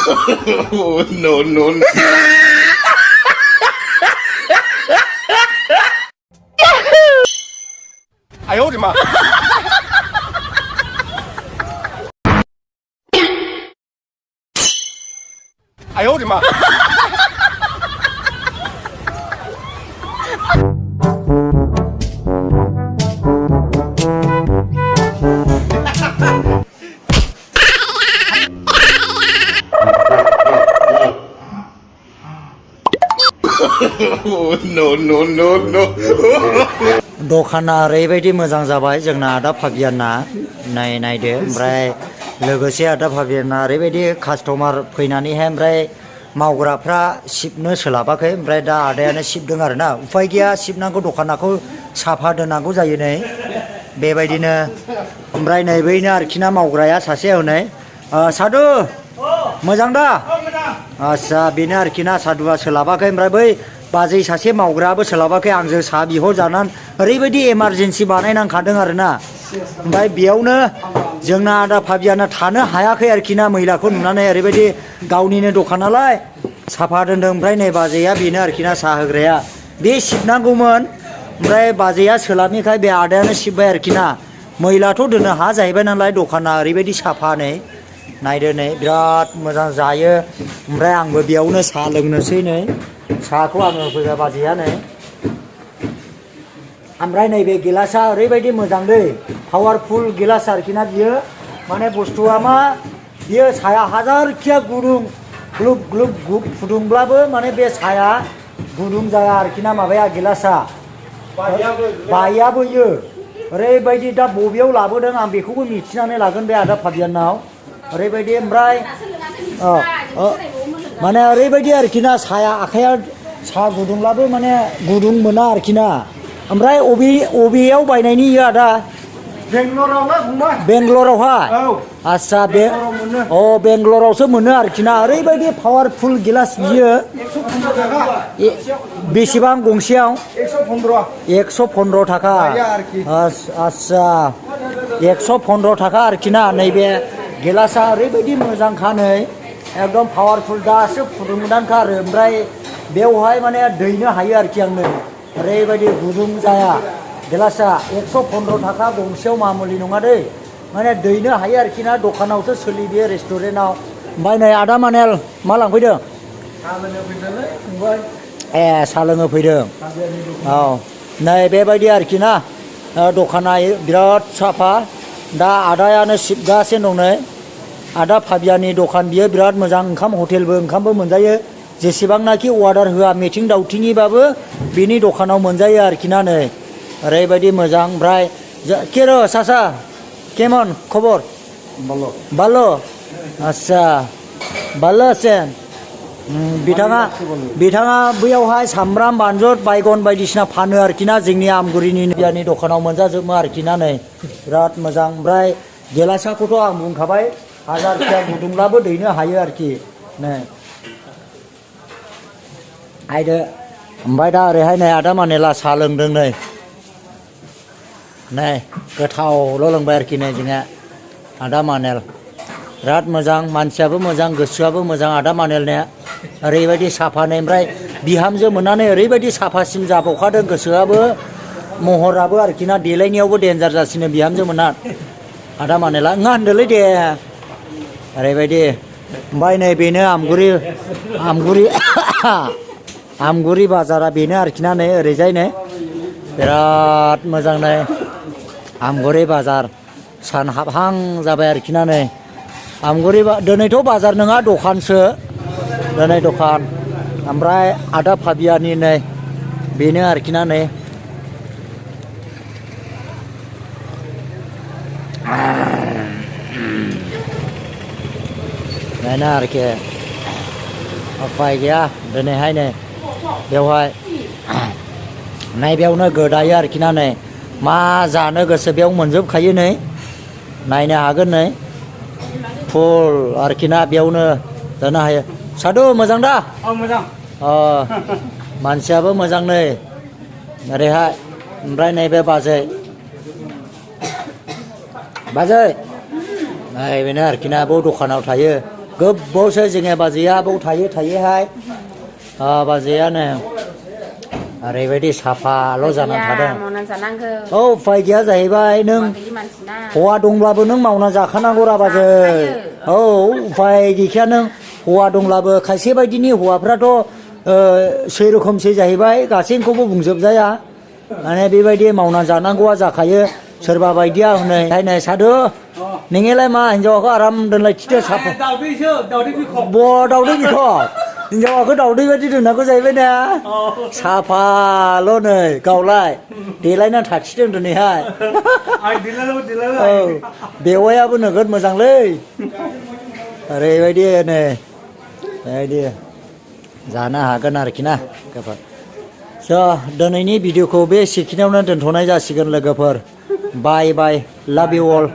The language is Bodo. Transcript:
no, no, no. 哎呦我的妈！哎呦我的妈！no, no, no, no. दखाना ओरैबायदि मोजां जाबाय जोंना आदा फाबियाना नायदो ओमफ्राय लोगोसे आदा फाबियाना ओरैबायदि कास्टमार फैनानैहाय ओमफ्राय मावग्राफ्रा सिबनो सोलाबाखै ओमफ्राय दा आदायानो सिबदों आरोना उफाय गैया सिबनांगौ दखानखौ साफा दोननांगौ जायो नै बेबायदिनो ओमफ्राय नै बैनो आरोखिना मावग्राया सासे हनै सादु मोजां दा आच्छा बेनो आरोखिना सादुआ सोलाबाखै ओमफ्राय बै बाजै सासे मावग्रायाबो सोलाबाखै आंजों साहा बिहरजानानै ओरैबायदि इमारजेन्सि बानायनांखादों आरोना ओमफ्राय बेयावनो जोंना आदा फाबियाना थानो हायाखै आरोखि ना मैलाखौ नुनानै ओरैबायदि गावनिनो दखान नालाय साफा दोनदों ओमफ्राय नै बाजैया बेनो आरोखि ना साहा होग्राया बे सिबनांगौमोन ओमफ्राय बाजैया सोलाबैखाय बे आदायानो सिबबाय आरोखि ना मैलाथ' दोननो हाया जाहैबाय नालाय दखाना ओरैबायदि साफा नै नायदो नै बिराद मोजां जायो ओमफ्राय आंबो बेयावनो साहा लोंनोसै नै साहाखौ आङो होफैबाय बाजैया नै ओमफ्राय नैबे गिलासा ओरैबायदि मोजां दै पावारफुल गिलास आरोखि ना बियो माने बुस्थुआ मा बियो साया हाजारखिया गुदुं ग्लुब ग्लुब फुदुंब्लाबो माने बे साया गुदुं जाया आरोखि ना माबाया गिलासा बायाबोयो ओरैबायदि दा बबेयाव लाबोदों आं बेखौबो मिथिनानै लागोन बे आदा फाबियानाव ओरैबायदि ओमफ्राय माने ओरैबायदि आरोखि ना साया आखाइया साहा गुदुंब्लाबो माने गुदुं मोना आरोखि ना ओमफ्राय अबेयाव बायनायनि इयो आदा बेंगलरावहाय आच्छा बे बेंगलरावसो मोनो आरोखि ना ओरैबायदि पावारफुल गिलास बियो बेसेबां गंसेयाव 115 थाखा आच्छा 115 थाखा आरोखि ना नैबे गिलासा ओरैबायदि मोजांखा नै एकदम पावारफुल दासो फुदुंदानखा आरो ओमफ्राय बेवहाय माने दैनो हायो आरोखि आंनो ओरैबायदि गुदुं जाया गिलासा 115 थाखा गंसेयाव मामुलि नङा दै माने दैनो हायो आरोखि ना दखानावसो सोलियो बेयो रेस्टुरेन्टआव ओमफ्राय नै आदा मानेल मा लांफैदों साहा लोंनो फैदों औ नै बेबायदि आरोखि ना दखाना बिराद साफा दा आदायानो सिबगासिनो दं नै आदा फाबियानि दखान बियो बिराद मोजां ओंखाम हटेलबो ओंखामबो मोनजायो जेसेबांनाखि अर्डार होआ मिथिं दावथिंनिबाबो बिनि दखानाव मोनजायो आरोखि ना नै ओरैबायदि मोजां ओमफ्राय केर' सासा केमन खबर बाल' आच्छा बाल' आছেন बिथाङा बैयावहाय सामब्राम बानलु बायगन बायदिसिना फानो आरोखि ना जोंनि आमगुरिनि बियानि दखानाव मोनजाजोबो आरोखि ना नै बिराद मोजां ओमफ्राय गिलासाखौथ' आं बुंखाबाय हाजारखिया गुदुंब्लाबो दैनो हायो आरोखि नै आयदो ओमफ्राय दा ओरैहाय नै आदा मानेला साहा लोंदों नै गोथावल' लोंबाय आरोखि नै जोंहा आदा मानेल बिराद मोजां मानसियाबो मोजां गोसोआबो मोजां आदा मानेलनिया ओरैबायदि साफा नै ओमफ्राय बिहामजो मोननानै ओरैबायदि साफासिन जाबावखादों गोसोआबो महराबो आरोखि ना देलायनायावबो देन्जार जासिनो बिहामजो मोनना आदा मानेला नङा होनदोलै दे ओरैबायदि ओमफ्राय नै बेनो आमगुरि बाजारा बेनो आरोखि ना नै ओरैजाय नै बिराद मोजां नै आमगुरि बाजार सान हाबहां जाबाय आरोखि ना नै आमगुरि दिनैथ' बाजार नङा दखानसो दिनै दखान ओमफ्राय आदा फाबियानि नै बेनो आरोखि ना नै बेनो आरोखि उफाय गैया दिनैहाय नै बेवहाय बेयावनो गोदायो आरोखि ना नै मा जानो गोसो बेयाव मोनजोबखायो नै नायनो हागोन नै फुल आरोखि ना बेयावनो जानो हायो सादु मोजां दा मोजां मानसियाबो मोजां नै ओरैहाय ओमफ्राय नैबे बाजै नै बेनो आरोखि ना बाव दखानाव थायो गोबावसो जोङो बाजैया बाव थायोहाय बाजैयानो ओरैबायदि साफाल' जानानै थादों मावनानै जानांगौ औ उफाय गैया जाहैबाय नों गैयि मानसिना हौवा दंब्लाबो नों मावना जाखानांगौ रा बाजै औ उफाय गैखाया नों हौवा दंब्लाबो खायसे बायदिनि हौवाफ्राथ' सेरखमसो जाहैबाय गासैखौबो बुंजोबजाया माने बेबायदि मावना जानांगौआ जाखायो सोरबा बायदिया हनै नायनाय सादु नोंलाय मा हिनजावखौ आराम दोनलायथिदो साफा दावदै बिखब दावदै बिखब हिनजावाखौ दावदै बायदि दोननांगौ जाहैबाय ना साफाल' नै गावलाय देलायना थाखिदों दिनैहाय औ बेवायाबो नोगोद मोजांलै ओरैबायदि नै बेबायदि जानो हागोन आरोखि ना लोगोफोर स' दिनैनि भिडिअखौ बे सेखिनियावनो दोनथ'नाय जासिगोन लोगोफोर बाय बाय लाभ इउ अल